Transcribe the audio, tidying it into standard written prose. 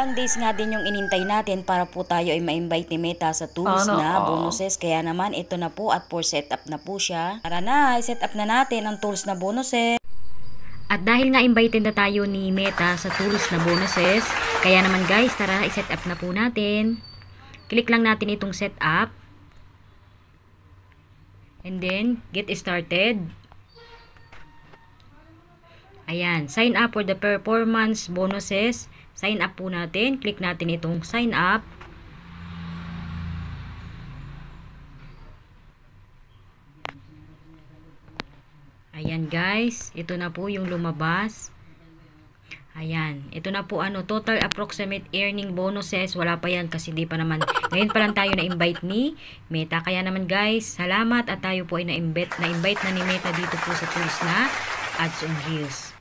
Ilang days nga din yung inintay natin para po tayo ay ma-invite ni Meta sa tools na bonuses. Kaya naman ito na po at for setup na po siya. Tara na, i-set up na natin ang tools na bonuses. At dahil nga invited na tayo ni Meta sa tools na bonuses, kaya naman guys, tara i-set up na po natin. Click lang natin itong setup. And then, get started. Ayan, sign up for the performance bonuses. Sign up po natin. Click natin itong sign up. Ayan guys, ito na po yung lumabas. Ayan, ito na po total approximate earning bonuses. Wala pa yan kasi di pa naman. Ngayon pa lang tayo na-invite ni Meta. Kaya naman guys, salamat at tayo po ay na-invite na ni Meta dito po sa tools na Ads on Reels.